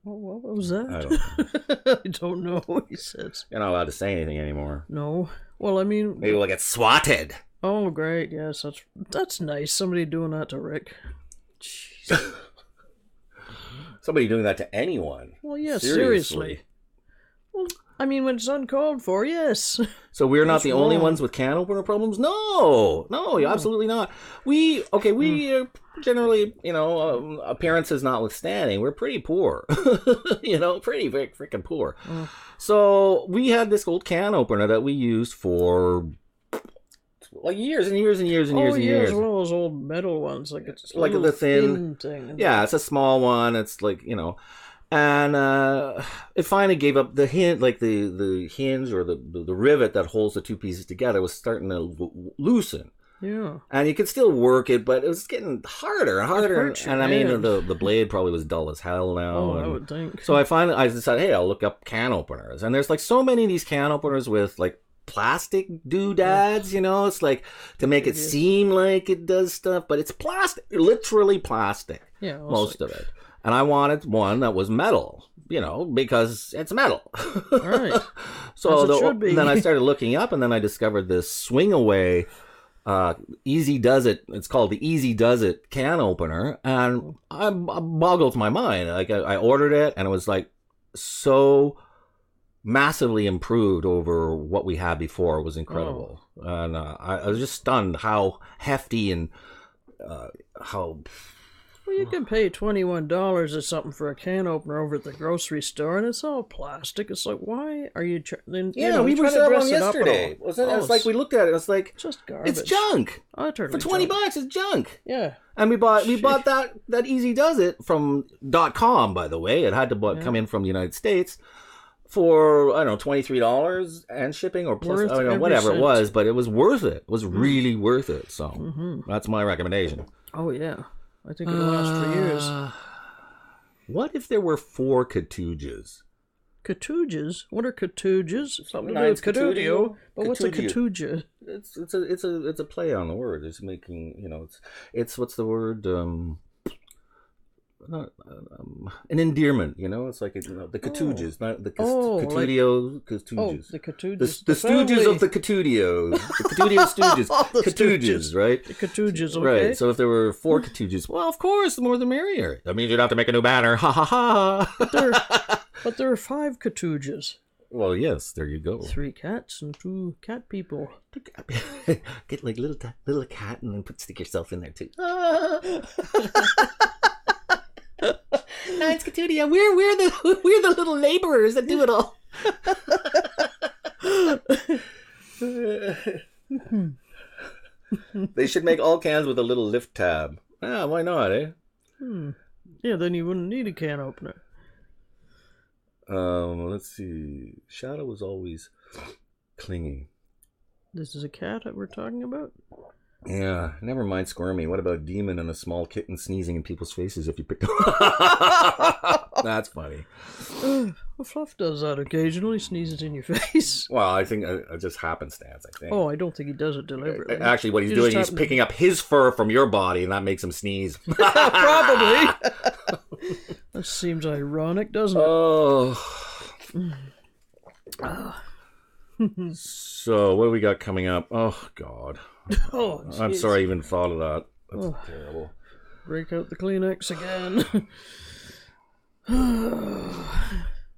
What was that? I don't know what he says. You're not allowed to say anything anymore. No. Well, I mean, maybe we'll get swatted. Oh, great! Yes, that's nice. Somebody doing that to Rick. Jeez. Somebody doing that to anyone. Well, yes, seriously. Well, I mean, when it's uncalled for, yes. So we're not the only ones with can opener problems? No, absolutely not. We generally, appearances notwithstanding, we're pretty poor. Pretty freaking poor. So we had this old can opener that we used for like years and years and years and years and years. One of those old metal ones, like it's like the thin thing. Yeah, it's a small one. It's like and it finally gave up. The hinge, like the hinge or the rivet that holds the two pieces together, was starting to loosen. Yeah, and you could still work it, but it was getting harder and harder. And I mean, the blade probably was dull as hell now. Oh, I would think. So I decided, hey, I'll look up can openers, and there's like so many of these can openers with like plastic doodads, it's like to make it seem like it does stuff, but it's plastic, literally plastic. Yeah, most of it. And I wanted one that was metal, because it's metal. Right. So then I started looking up, and then I discovered this Swing Away Easy Does It. It's called the Easy Does It can opener, and I boggled my mind. Like I ordered it, and it was like so massively improved over what we had before. It was incredible. And I was just stunned how hefty and how... Well, you can pay $21 or something for a can opener over at the grocery store, and it's all plastic. It's like, why are you... we were selling one yesterday. It's like, we looked at it, it's like... Just garbage. It's junk. Utterly for $20, it's junk. Yeah. And we bought that Easy Does It from .com, by the way. It had to come in from the United States for, I don't know, $23 and shipping or plus, I don't know, whatever cent. It was, but it was worth it. It was really worth it. So that's my recommendation. Oh, yeah. I think it'll last for years. What if there were 4 Catooges? Catooges? What are Catooges? Something to do with Catudio. But what's a Catooja? It's a play on the word. It's making, it's what's the word? An endearment, it's like the Catooges, not the Catudio Catooges. Oh, the Catooges. The Stooges of the Catudio. The Catudio Stooges. Catooges, right? The Catooges, okay. Right, so if there were 4 Catooges, well, of course, the more the merrier. That means you'd have to make a new banner. Ha ha ha. But there are 5 Catooges. Well, yes, there you go. 3 cats and 2 cat people. Get like little cat and then stick yourself in there too. No, it's Catudia. We're the little laborers that do it all. They should make all cans with a little lift tab. Ah, why not, eh? Yeah, then you wouldn't need a can opener. Let's see. Shadow was always clingy. This is a cat that we're talking about? Yeah, never mind squirmy. What about a demon and a small kitten sneezing in people's faces if you pick them? That's funny. Well, Fluff does that occasionally, sneezes in your face. Well, I think it just happenstance, I think. Oh, I don't think he does it deliberately. Actually, what he's doing, he's picking up his fur from your body, and that makes him sneeze. Probably. That seems ironic, doesn't it? Oh. So, what do we got coming up? Oh, God. Oh, I'm sorry I even thought of that. That's terrible. Break out the Kleenex again.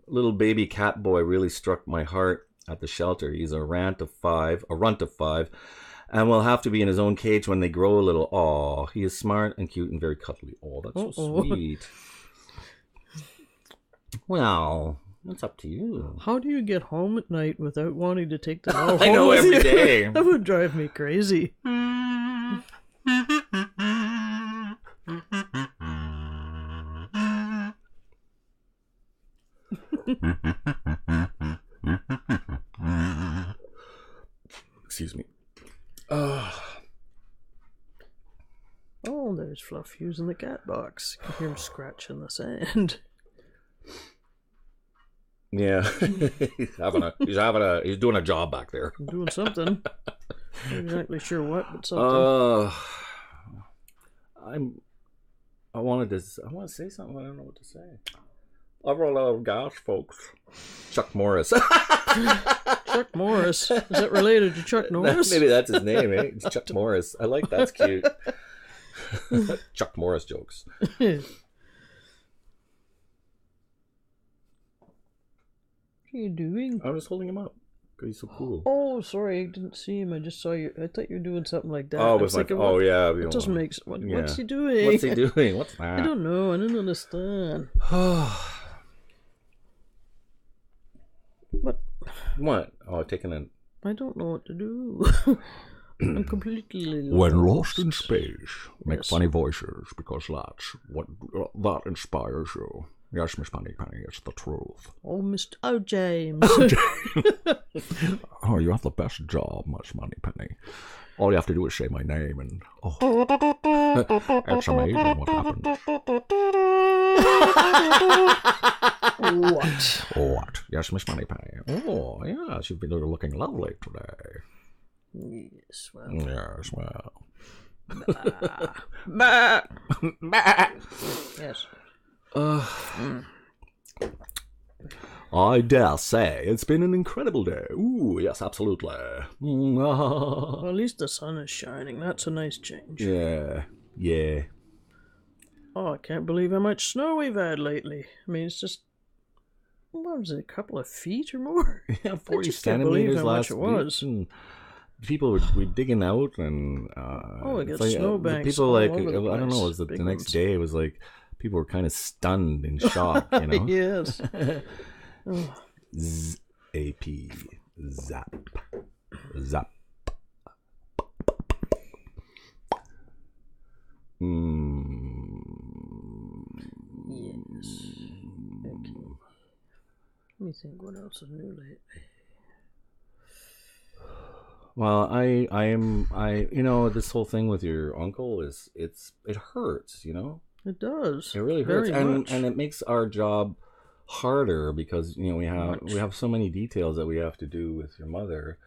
Little baby cat boy really struck my heart at the shelter. He's a runt of five, and will have to be in his own cage when they grow a little. Aw, he is smart and cute and very cuddly. Oh, that's so sweet. Well, that's up to you. How do you get home at night without wanting to take them all home? I know, with every you? day. That would drive me crazy. Excuse me. Oh, there's Fluff using the cat box. You can hear him scratching the sand. Yeah, he's doing a job back there. I'm doing something. Not exactly sure what, but something. I want to say something. I don't know what to say. I've run out of gas, folks. Chuck Morris. Chuck Morris. Is that related to Chuck Norris? Maybe that's his name, eh? It's Chuck Morris. I like that's cute. Chuck Morris jokes. What are you doing? I'm just holding him up because he's so cool. Oh, sorry, I didn't see him. I just saw you. I thought you were doing something like that. Oh, it was like, thinking, yeah. It doesn't make sense. Yeah. What's he doing? What's he doing? What's that? I don't know. I don't understand. What? Oh, taking a... I don't know what to do. I'm completely lost. When lost in space, make Yes. funny voices because that's what that inspires you. Yes, Miss Penny, it's the truth. Oh, Mr. Oh, James. Oh, you have the best job, Miss Moneypenny. All you have to do is say my name and it's amazing what happens. What? What? Yes, Miss Moneypenny. Oh, yes, you've been looking lovely today. Yes, well. Yes, well. Yes. I dare say it's been an incredible day. Ooh, yes, absolutely. Well, at least the sun is shining. That's a nice change. Yeah. Oh, I can't believe how much snow we've had lately. I mean, it's just, what was it, a couple of feet or more? Yeah, I 40 just can't believe centimeters how much last it week. was. And people were digging out and... we it's got snowbanks people all like, over the I don't know, place. it was the Big next ones. day, it was like, people were kind of stunned in shock, you know? Yes. Z-A-P. Zap. Zap. Yes. Okay. Let me think what else is new lately. Well, this whole thing with your uncle it hurts, you know? It does. It really hurts. Very much. And it makes our job harder because, you know, we have so many details that we have to do with your mother.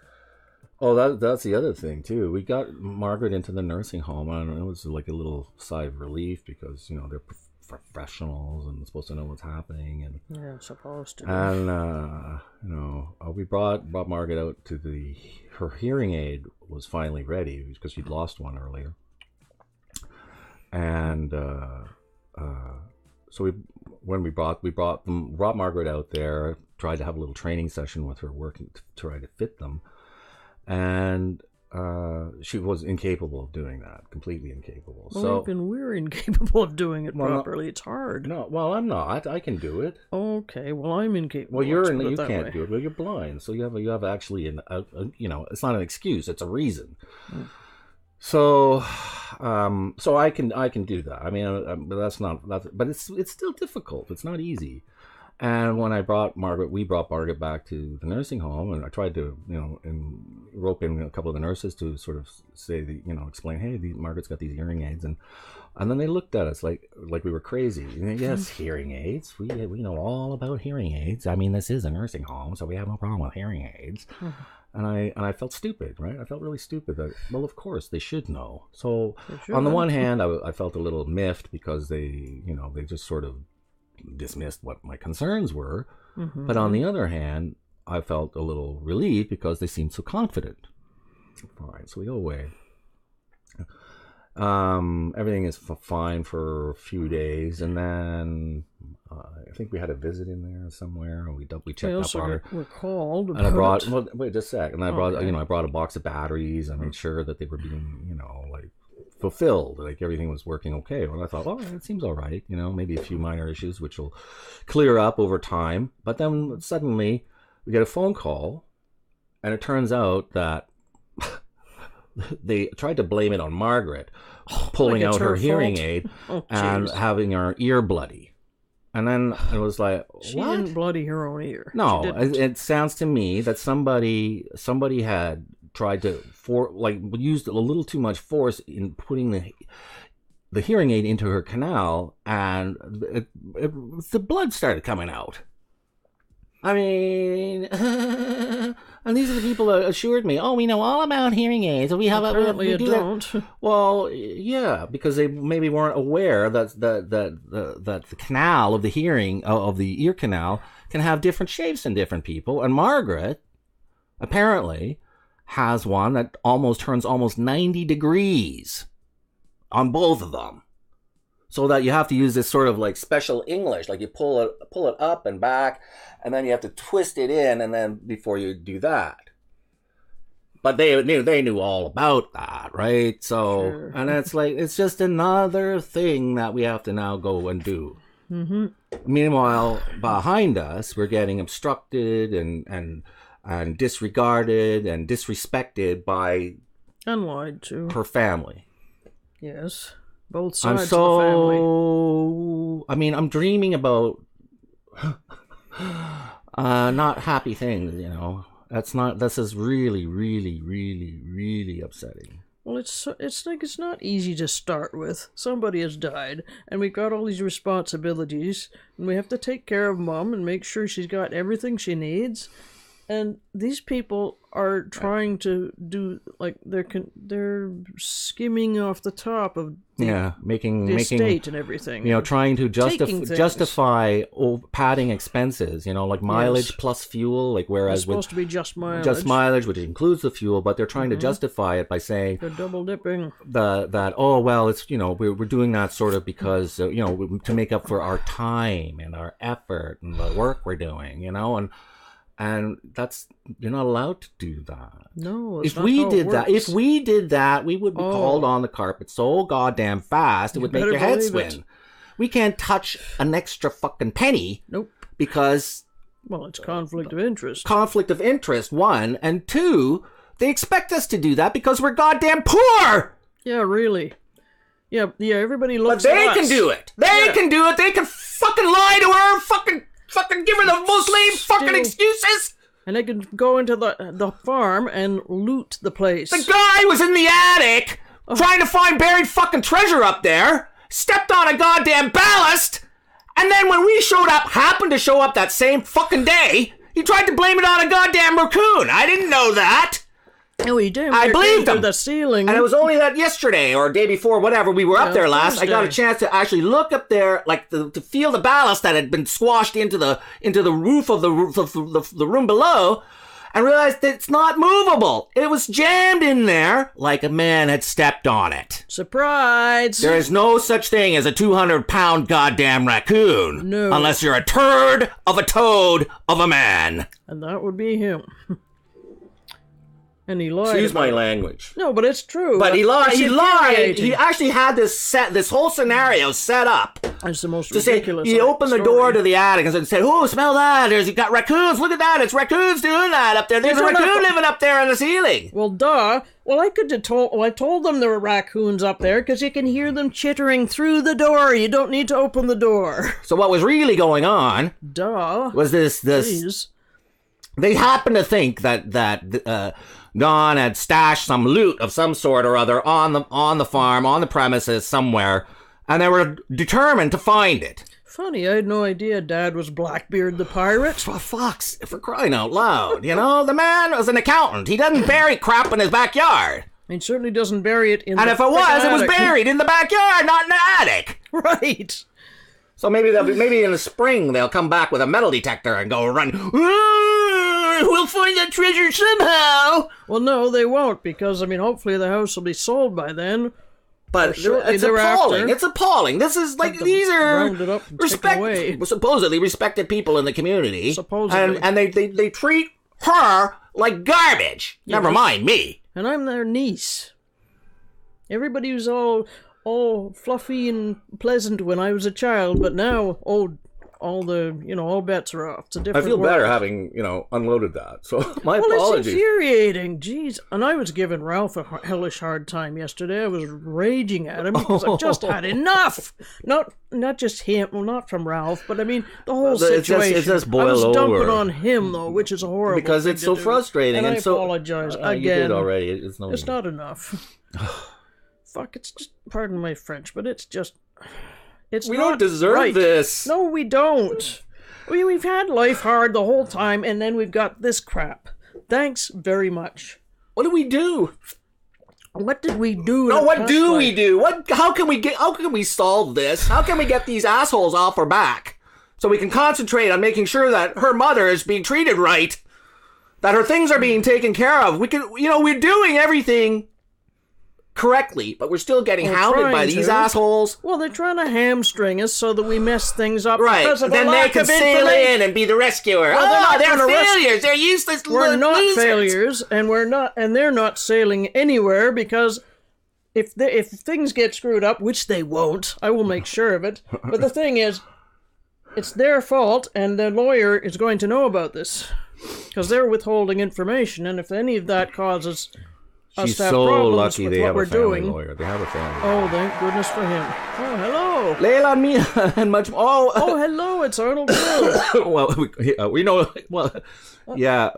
Oh, that's the other thing too. We got Margaret into the nursing home, and it was like a little sigh of relief because, you know, they're professionals and supposed to know what's happening, and Yeah, supposed to. we brought Margaret out to her hearing aid was finally ready because she'd lost one earlier, and so we brought Margaret out there, tried to have a little training session with her, working to try to fit them. And she was incapable of doing that, completely incapable. Well, so even we're incapable of doing it Well, no- properly. It's hard. no, well, I'm not. I can do it. Okay, well, I'm incapable. Well, Let's put it you that can't way. do it. Well, you're blind, so you have actually it's not an excuse. It's a reason. So, so I can do that. I mean, but but it's still difficult. It's not easy. And when we brought Margaret back to the nursing home, and I tried to, and rope in a couple of the nurses to sort of say, explain, hey, Margaret's got these hearing aids, and then they looked at us like we were crazy. Yes, hearing aids. We know all about hearing aids. I mean, this is a nursing home, so we have no problem with hearing aids. And I felt stupid, right? I felt really stupid. Well, of course they should know. So on the one hand, I felt a little miffed because they just sort of dismissed what my concerns were. But on the other hand, I felt a little relieved because they seemed so confident. Fine, so we go away. Everything is fine for a few days, and then I think we had a visit in there somewhere, and we checked up on her. We're called. And I brought wait just a sec, and I brought a box of batteries and made sure that they were being fulfilled, like everything was working okay. And I thought, it seems all right, maybe a few minor issues which will clear up over time. But then suddenly we get a phone call, and it turns out that they tried to blame it on Margaret pulling out her hearing aid and having her ear bloody. And then it was like, she didn't bloody her own ear. No, it sounds to me that somebody had tried to used a little too much force in putting the hearing aid into her canal, and the blood started coming out. I mean, and these are the people that assured me, we know all about hearing aids. Apparently you don't. Well, yeah, because they maybe weren't aware that the canal of the hearing, of the ear canal, can have different shapes in different people. And Margaret, apparently, has one that turns almost 90 degrees on both of them. So that you have to use this sort of like special English, like you pull it up and back, and then you have to twist it in, and then before you do that. But they knew all about that, right? So, sure. And it's just another thing that we have to now go and do. Meanwhile, behind us, we're getting obstructed and disregarded and disrespected by and lied to her family. Yes. Both sides of the family. I mean, I'm dreaming about not happy things, This is really, really, really, really upsetting. Well, it's not easy to start with. Somebody has died, and we've got all these responsibilities, and we have to take care of Mom and make sure she's got everything she needs. And these people are trying to do they're skimming off the top of making estate and everything. Trying to justify padding expenses. Like mileage plus fuel. Like whereas it's supposed to be just mileage, which includes the fuel, but they're trying to justify it by saying they're double dipping. It's we're doing that sort of because to make up for our time and our effort and the work we're doing. And that's, you're not allowed to do that. No, if we did that, we would be called on the carpet so goddamn fast it would make your head swim. We can't touch an extra fucking penny. Nope. Because it's conflict of interest. Conflict of interest, one, and two, they expect us to do that because we're goddamn poor. Yeah, really. Yeah. Everybody looks. But they can do it. They can do it. They can fucking lie to her. Fucking give her the most lame fucking excuses. And they can go into the farm and loot the place. The guy was in the attic trying to find buried fucking treasure up there, stepped on a goddamn ballast, and then when we happened to show up that same fucking day, he tried to blame it on a goddamn raccoon. I didn't know that. Oh, he did. I believed him. The ceiling. And it was only that yesterday or day before, whatever, we were up there last. Thursday. I got a chance to actually look up there, to feel the ballast that had been squashed into the roof of the room below, and realized that it's not movable. It was jammed in there like a man had stepped on it. Surprise! There is no such thing as a 200-pound goddamn raccoon. No. Unless you're a turd of a toad of a man. And that would be him. And he lied. Excuse my about it. language. No, but it's true. But he lied. It's He lied. infuriating. He actually had this whole scenario set up It's the most to say ridiculous. he opened the story. door to the attic and said, "Oh, smell that! You've got raccoons. Look at that! It's raccoons doing that up there. There's a Well, they're raccoon not- living up there on the ceiling." Well, duh. Well, I could have told. Well, I told them there were raccoons up there because you can hear them chittering through the door. You don't need to open the door. So what was really going on Duh. was this. Please. They happened to think that Don had stashed some loot of some sort or other on the farm, on the premises somewhere, and they were determined to find it. Funny, I had no idea Dad was Blackbeard the pirate. For crying out loud, the man was an accountant. He doesn't bury crap in his backyard. He certainly doesn't bury it in And the if it was attic. buried in the backyard, not in the attic. Right. So maybe in the spring they'll come back with a metal detector and go run. We'll find that treasure somehow. Well, no, they won't because, hopefully the house will be sold by then. But shortly it's thereafter, appalling. It's appalling. This is like these are rounded up and taken away. supposedly respected people in the community. Supposedly. and they treat her like garbage. Yes. Never mind me. And I'm their niece. Everybody was all fluffy and pleasant when I was a child, but now all bets are off. It's a I different feel world. better having unloaded that. So my Well, it's apologies. infuriating. Jeez. And I was giving Ralph a hellish hard time yesterday. I was raging at him because I've just had enough. Not just him. Well, not from Ralph, but the whole It's situation. just I boiled was dumping over. on him, though, which is a horrible Because thing it's to so do. frustrating And I so apologize You again. did already. It's no. It's not enough. Fuck, it's just, pardon my French, but it's just, it's We not don't deserve right. this. No, we don't. We've had life hard the whole time, and then we've got this crap. Thanks very much. What do we do? What did we do? No, in the what past do we life? do? How can we solve this? How can we get these assholes off her back so we can concentrate on making sure that her mother is being treated right, that her things are being taken care of? We're doing everything correctly, but we're still getting hounded by trying these to. assholes. Well, they're trying to hamstring us so that we mess things up Right, because of then a they lack can of sail information. in and be the rescuer. Well, they're not they're gonna failures. They're useless. We're not losers. failures, and they're not sailing anywhere because if things get screwed up, which they won't, I will make sure of it. But the thing is, it's their fault, and the lawyer is going to know about this because they're withholding information, and if any of that causes us She's to have so problems lucky with they what have we're a family doing. lawyer. They have a family. Oh, thank goodness for him. Oh, hello. Leila, Mia, and much more. Oh, hello. It's Arnold Gill. Well, we know. Well, yeah,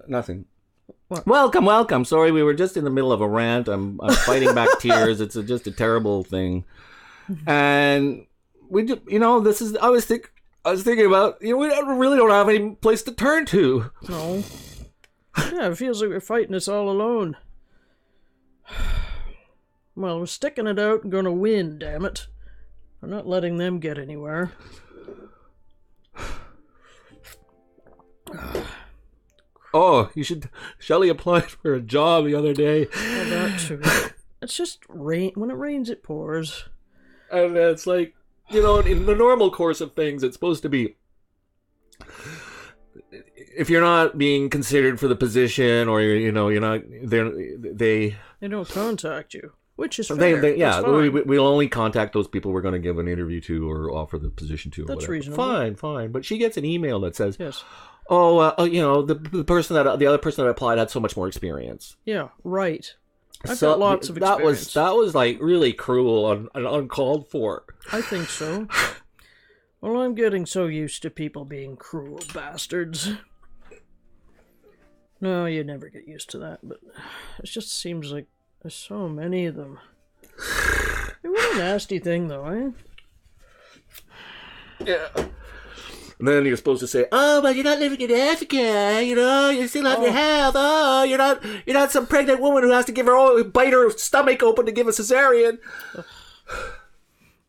nothing. What? Welcome. Sorry, we were just in the middle of a rant. I'm fighting back tears. It's just a terrible thing, and we do. This is. I was thinking about. We really don't have any place to turn to. No. Yeah, it feels like we're fighting this all alone. Well, we're sticking it out and gonna win, damn it. I'm not letting them get anywhere. Oh, you should. Shelley applied for a job the other day, Oh, that too. It's just rain. When it rains, it pours. and it's like, in the normal course of things, it's supposed to be. If you're not being considered for the position, or you're not, they don't contact you, which is fair. yeah, That's fine. we'll only contact those people we're going to give an interview to or offer the position to. Or That's whatever. reasonable. Fine. But she gets an email that says, Yes. the other person that applied had so much more experience. Yeah. Right. I've So got lots of experience. That was like really cruel and uncalled for. I think so. Well, I'm getting so used to people being cruel bastards. No, you never get used to that, but it just seems like there's so many of them. Hey, what a nasty thing, though, eh? Yeah. And then you're supposed to say, "Oh, but you're not living in Africa, you still have your health. Oh, you're not some pregnant woman who has to bite her stomach open to give a cesarean."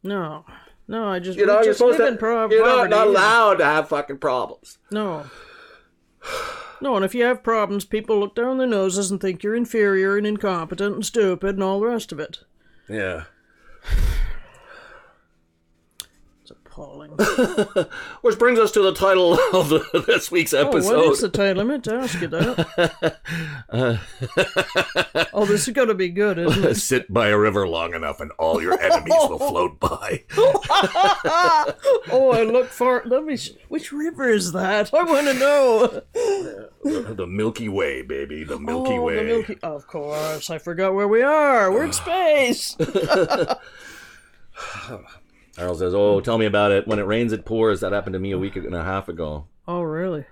No, I just, You're just supposed live in to. poverty. You're not allowed to have fucking problems. No, and if you have problems, people look down their noses and think you're inferior and incompetent and stupid and all the rest of it. Yeah. It's appalling. Which brings us to the title of this week's episode. Oh, what is the title? I meant to ask you that. Oh, this is going to be good, isn't it? Sit by a river long enough and all your enemies will float by. Oh, I look for... Which river is that? I want to know. The Milky Way, baby. The Milky Way. The Milky... Of course. I forgot where we are. We're in space. Earl says, oh, tell me about it. When it rains, it pours. That happened to me a week and a half ago. Oh, really?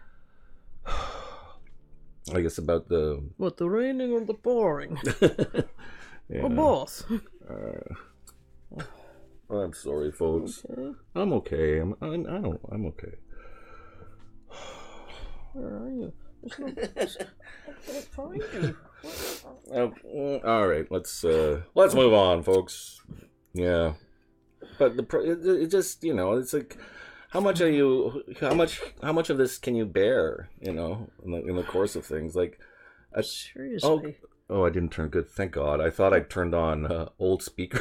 I guess about the... What, the raining or the pouring? Yeah. Or both? I'm sorry, folks. Okay. I'm okay. I'm okay. Where are you? I can't find you. All right, let's move on, folks. Yeah, but it just, you know, it's like, how much of this can you bear, you know, in the course of things, like, seriously. Oh, I didn't turn good. Thank God. I thought I turned on old speaker.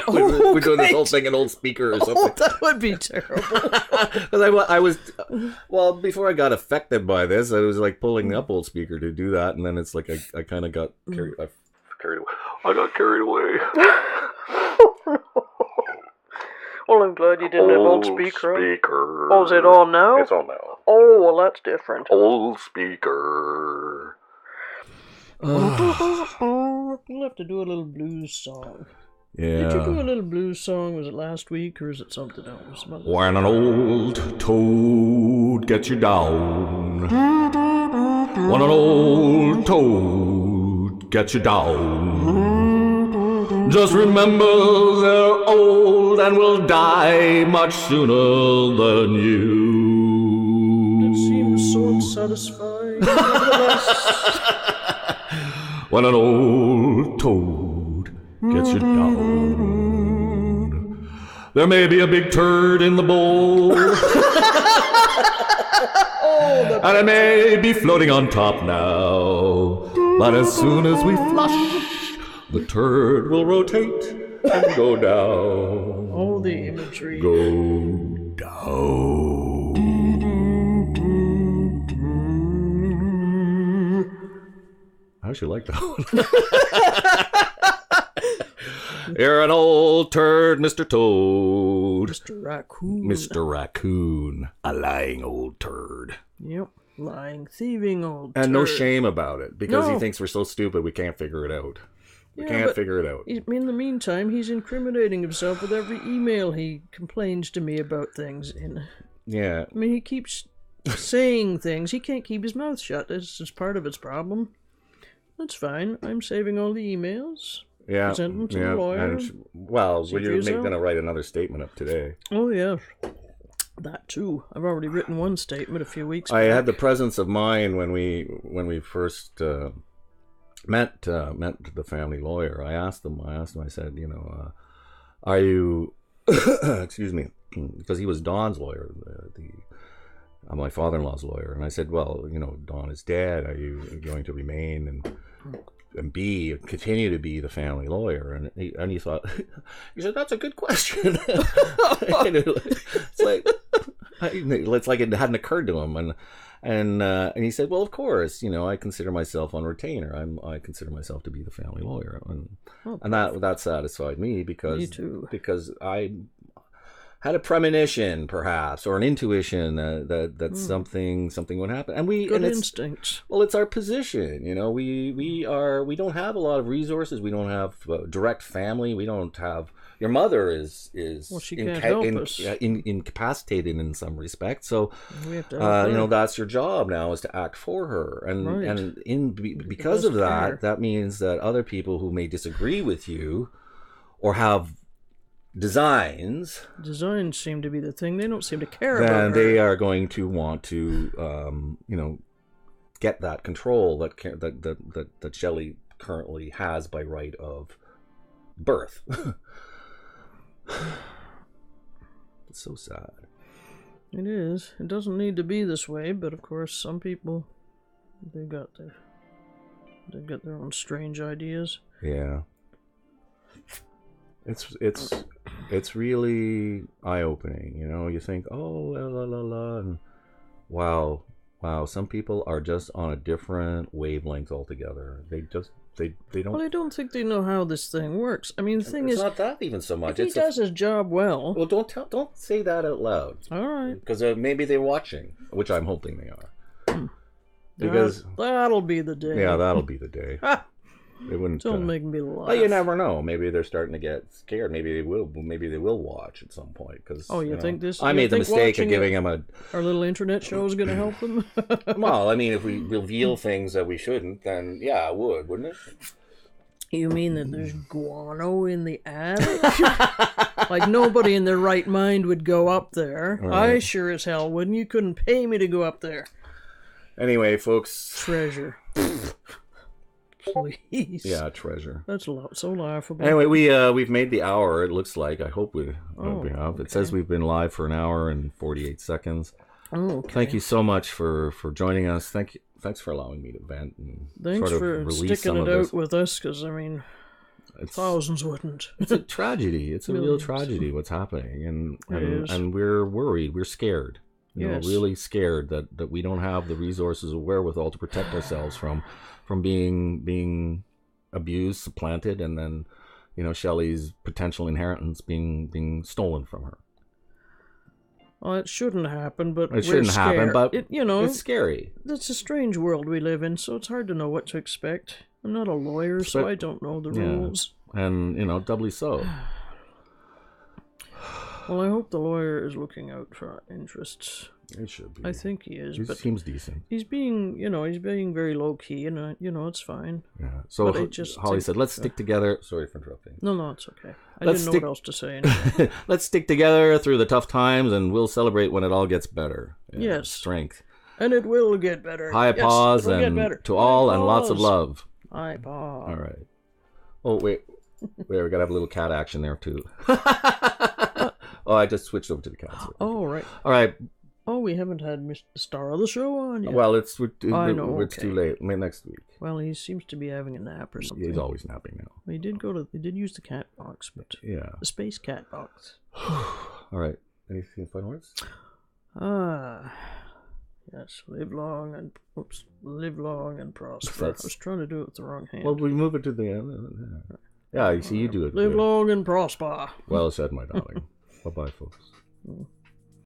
Oh, we're doing this whole thing in old speaker or something. Oh, that would be terrible. Because I was, well, before I got affected by this, I was like pulling up old speaker to do that, and then it's like I kind of got carried away. I got carried away. Well, I'm glad you didn't have old speaker. Oh, is it on now? It's on now. Oh, well, that's different. Old speaker. We'll have to do a little blues song. Yeah. Did you do a little blues song? Was it last week or is it something else? When an old toad gets you down. When an old toad gets you down. Just remember they're old and will die much sooner than you. It seems so unsatisfying. When an old toad gets you down. There may be a big turd in the bowl. And it may be floating on top now. But as soon as we flush, the turd will rotate and go down. Oh, the imagery. Go down. I actually like that one. You're an old turd, Mr. Toad. Mr. Raccoon. Mr. Raccoon. A lying old turd. Yep. Lying, thieving old And turd. no shame about it, because No. he thinks we're so stupid we can't figure it out. We Yeah, can't but figure it out. In the meantime, he's incriminating himself with every email he complains to me about things in. Yeah. I mean, he keeps saying things. He can't keep his mouth shut. This is part of its problem. That's fine. I'm saving all the emails. Yeah. Present them to yeah. the lawyer. And, well, See for you're yourself. going to write another statement up today. Oh, yeah. That, too. I've already written one statement a few weeks I back. had the presence of mind when we first met the family lawyer. I asked him, I said, you know, are you, excuse me, because he was Don's lawyer, my father-in-law's lawyer. And I said, well, you know, Don is dead. Are you going to remain and continue to be the family lawyer? And he thought, he said, that's a good question. It's like it hadn't occurred to him. And he said, well, of course, you know, I consider myself on retainer. I consider myself to be the family lawyer. And that satisfied me because, Me too. because I had a premonition, perhaps, or an intuition that something would happen. And Good instincts. Well, it's our position, you know. We don't have a lot of resources. We don't have direct family. We don't have. Your mother is Well, she can't help us. incapacitated in some respect. So, We have to help you her. know, that's your job now, is to act for her. And Right. because of best that, care. that means that other people who may disagree with you or have designs seem to be the thing. They don't seem to care about then her. they are going to want to, you know, get that control that Shelley currently has by right of birth. It's so sad. It is. It doesn't need to be this way, but of course, some people they've got their own strange ideas. Yeah. It's It's really eye-opening. You know, you think, oh, la la la la, and wow, some people are just on a different wavelength altogether. They don't. Well, I don't think they know how this thing works. I mean, the thing It's is, not that even so much. if he does his job well... Well, don't say that out loud. All right. Because maybe they're watching, which I'm hoping they are. Because that'll be the day. yeah, that'll be the day. They wouldn't. Don't make me laugh. But you never know. Maybe they're starting to get scared. Maybe they will. Maybe they will watch at some point. Because you think this? I made the mistake of giving him our little internet show is going to help them. Well, I mean, if we reveal things that we shouldn't, then yeah, it would, wouldn't it? You mean that there's guano in the attic? Like nobody in their right mind would go up there. Right. I sure as hell wouldn't. You couldn't pay me to go up there. Anyway, folks. Treasure. Please. Yeah, treasure. That's so laughable. Anyway, we've made the hour. It looks like. I hope we have. It says we've been live for an hour and 48 seconds. Oh, okay. Thank you so much for joining us. Thanks for allowing me to vent and thanks sort of for release sticking some it of out this. with us, because I mean, thousands wouldn't. It's a tragedy. It's a real Millions. tragedy what's happening, It is. and we're worried. We're scared. You know, Yes. really scared that we don't have the resources or wherewithal to protect ourselves from being abused, supplanted, and then, you know, Shelley's potential inheritance being stolen from her. Well, it shouldn't happen, but It shouldn't happen, but it's scary. It's a strange world we live in, so it's hard to know what to expect. I'm not a lawyer, so I don't know the rules. And, you know, doubly so. Well, I hope the lawyer is looking out for our interests. It should be. I think he is, He but seems decent. he's being very low key, and it's fine. Yeah. So But I just Holly think- said, let's stick together. Sorry for interrupting. No, it's okay. I Let's didn't know stick- what else to say. Anyway. Let's stick together through the tough times, and we'll celebrate when it all gets better. Yeah, Yes. Strength. And it will get better. High Yes, paws it'll get and better. to all, High and lots of paws. love. High paws. All right. Oh, wait. We got to have a little cat action there, too. Oh, I just switched over to the cats. Oh, right. All right. Oh, we haven't had Mr. Star of the Show on yet. Well, it's I know, it's okay. too late. Maybe next week. Well, he seems to be having a nap or something. He's always napping now. He did use the cat box, but Yeah. the space cat box. All right. Anything final words? Yes, live long and prosper. That's- I was trying to do it with the wrong hand. Well, we move it to the end. Yeah, you see, you do it. Live good. long and prosper. Well said, my darling. Bye-bye, folks.